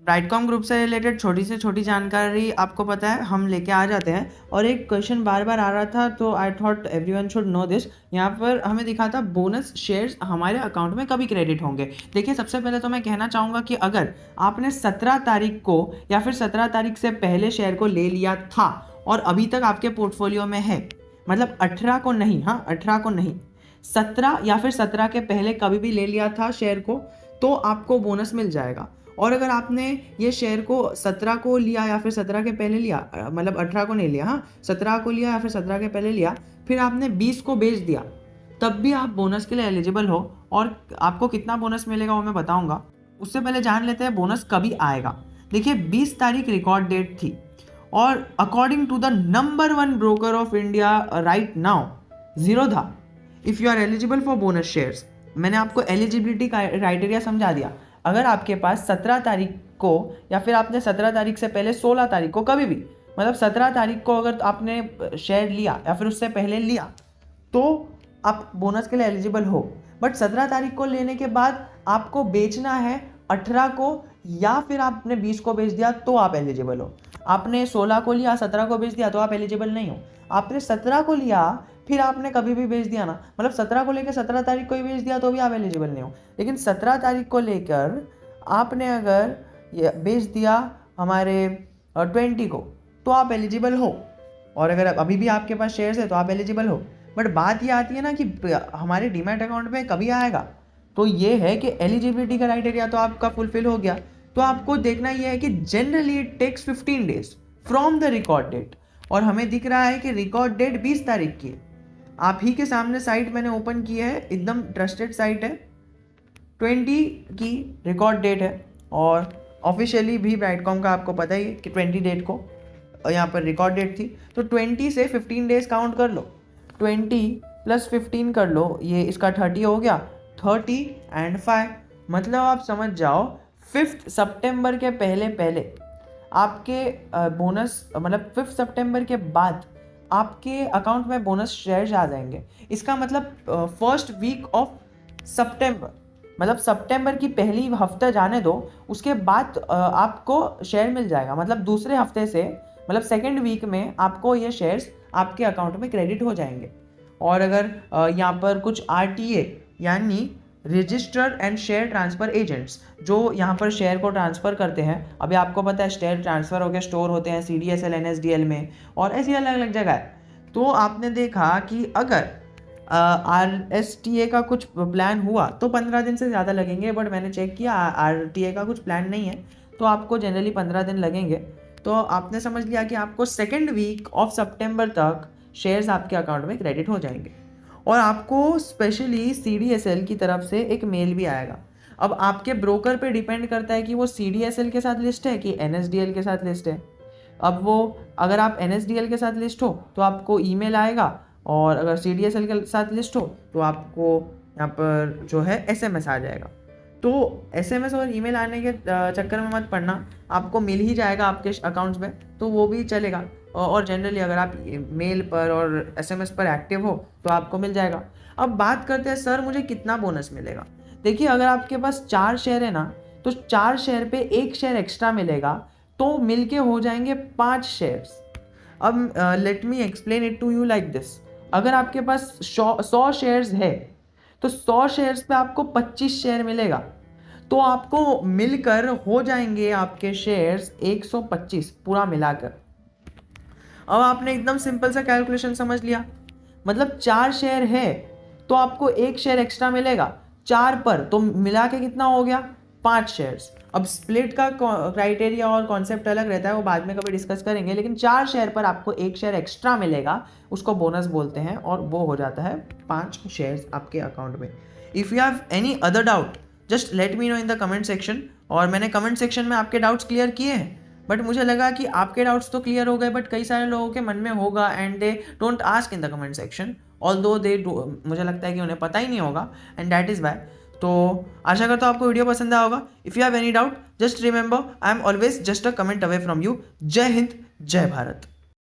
Brightcom group से related छोटी से छोटी जानकारी आपको पता है हम लेके आ जाते हैं। और एक क्वेश्चन बार बार आ रहा था तो I thought everyone should know this. यहाँ पर हमें दिखा था बोनस शेयर्स हमारे अकाउंट में कभी क्रेडिट होंगे। देखिए, सबसे पहले तो मैं कहना चाहूँगा कि अगर आपने 17 तारीख को या फिर 17 तारीख से पहले शेयर को ले लिया था और अभी तक आपके पोर्टफोलियो में है, मतलब 18 को नहीं, हाँ 18 को नहीं, 17 या फिर 17 के पहले कभी भी ले लिया था शेयर को, तो आपको बोनस मिल जाएगा। और अगर आपने ये शेयर को 17 को लिया या फिर 17 के पहले लिया, मतलब 18 को नहीं लिया, हाँ 17 को लिया या फिर 17 के पहले लिया, फिर आपने 20 को बेच दिया, तब भी आप बोनस के लिए एलिजिबल हो। और आपको कितना बोनस मिलेगा वो मैं बताऊंगा। उससे पहले जान लेते हैं बोनस कभी आएगा। देखिए, 20 तारीख रिकॉर्ड डेट थी और according to the number 1 broker of India right now, Zerodha, if you are eligible for bonus shares, मैंने आपको एलिजिबिलिटी क्राइटेरिया समझा दिया। अगर आपके पास 17 तारीख को या फिर आपने 17 तारीख से पहले 16 तारीख को कभी भी, मतलब 17 तारीख को अगर आपने शेयर लिया या फिर उससे पहले लिया, तो आप बोनस के लिए एलिजिबल हो। बट 17 तारीख को लेने के बाद आपको बेचना है 18 को या फिर आपने 20 को बेच दिया तो आप एलिजिबल हो। आपने 16 को लिया 17 को बेच दिया तो आप एलिजिबल नहीं हो। आपने 17 को लिया फिर आपने कभी भी बेच दिया ना, मतलब 17 को लेकर 17 तारीख को ही बेच दिया तो भी आप एलिजिबल नहीं हो। लेकिन 17 तारीख को लेकर आपने अगर ये बेच दिया हमारे 20 को, तो आप एलिजिबल हो। और अगर अभी भी आपके पास शेयर्स है तो आप एलिजिबल हो। बट बात ये आती है ना कि हमारे डीमैट अकाउंट में कभी आएगा, तो ये है कि एलिजिबिलिटी का क्राइटेरिया तो आपका फुलफिल हो गया। तो आपको देखना ये है कि generally it takes 15 days from the record date, और हमें दिख रहा है कि रिकॉर्ड डेट 20 तारीख की है। आप ही के सामने साइट मैंने ओपन की है, एकदम ट्रस्टेड साइट है, 20 की रिकॉर्ड डेट है। और ऑफिशियली भी ब्राइटकॉम का आपको पता ही है कि 20 डेट को यहाँ पर रिकॉर्ड डेट थी। तो 20 से 15 डेज काउंट कर लो, 20 + 15 कर लो, ये इसका 30 हो गया, 30 एंड 5, मतलब आप समझ जाओ 5 सितंबर के पहले पहले आपके बोनस, मतलब 5 सितंबर के बाद आपके अकाउंट में बोनस शेयर्स आ जाएंगे। इसका मतलब फर्स्ट वीक ऑफ सितंबर, मतलब सितंबर की पहली हफ्ते जाने दो, उसके बाद आपको शेयर मिल जाएगा। मतलब दूसरे हफ्ते से, मतलब सेकेंड वीक में आपको ये शेयर्स आपके अकाउंट में क्रेडिट हो जाएंगे। और अगर यहाँ पर कुछ RTA यानी registered and share transfer agents, जो यहाँ पर शेयर को ट्रांसफ़र करते हैं, अभी आपको पता है शेयर ट्रांसफ़र होकर स्टोर होते हैं CDSL NSDL में और ऐसी अलग अलग जगह है। तो आपने देखा कि अगर RSTA का कुछ प्लान हुआ तो 15 दिन से ज़्यादा लगेंगे, बट मैंने चेक किया RTA का कुछ प्लान नहीं है, तो आपको जनरली 15 दिन लगेंगे। तो आपने समझ लिया कि आपको सेकेंड वीक ऑफ सितंबर तक शेयर्स आपके अकाउंट में क्रेडिट हो जाएंगे। और आपको स्पेशली CDSL की तरफ से एक मेल भी आएगा। अब आपके ब्रोकर पे डिपेंड करता है कि वो CDSL के साथ लिस्ट है कि NSDL के साथ लिस्ट है। अब वो अगर आप NSDL के साथ लिस्ट हो तो आपको ईमेल आएगा, और अगर CDSL के साथ लिस्ट हो तो आपको यहाँ पर जो है SMS आ जाएगा। तो SMS और ईमेल आने के चक्कर में मत पड़ना, आपको मिल ही जाएगा आपके अकाउंट्स में, तो वो भी चलेगा। और जनरली अगर आप मेल पर और SMS पर एक्टिव हो तो आपको मिल जाएगा। अब बात करते हैं सर मुझे कितना बोनस मिलेगा। देखिए, अगर आपके पास 4 शेयर है ना, तो 4 शेयर पे 1 शेयर एक्स्ट्रा मिलेगा, तो मिलके हो जाएंगे 5 शेयर्स। अब let me explain it to you like this. अगर आपके पास 100 शेयर्स है तो 100 शेयर्स पे आपको 25 शेयर मिलेगा, तो आपको मिलकर हो जाएंगे आपके शेयर्स 125 पूरा मिलाकर। अब आपने एकदम सिंपल सा कैलकुलेशन समझ लिया, मतलब 4 शेयर है तो आपको 1 शेयर एक्स्ट्रा मिलेगा 4 पर, तो मिला के कितना हो गया 5 शेयर्स। अब स्प्लिट का क्राइटेरिया और कॉन्सेप्ट अलग रहता है, वो बाद में कभी डिस्कस करेंगे, लेकिन 4 शेयर पर आपको 1 शेयर एक्स्ट्रा मिलेगा, उसको बोनस बोलते हैं, और वो हो जाता है 5 शेयर्स आपके अकाउंट में। If you have any other doubt just let me know in the comment section. और मैंने कमेंट सेक्शन में आपके डाउट्स क्लियर किए हैं, बट मुझे लगा कि आपके डाउट्स तो क्लियर हो गए, बट कई सारे लोगों के मन में होगा and they don't ask in the comment section, although they मुझे लगता है कि उन्हें पता ही नहीं होगा, एंड दैट इज़ वाई। तो आशा करता हूँ आपको वीडियो पसंद आया होगा। If you have any doubt just remember I am always just a comment away from you. जय हिंद, जय भारत।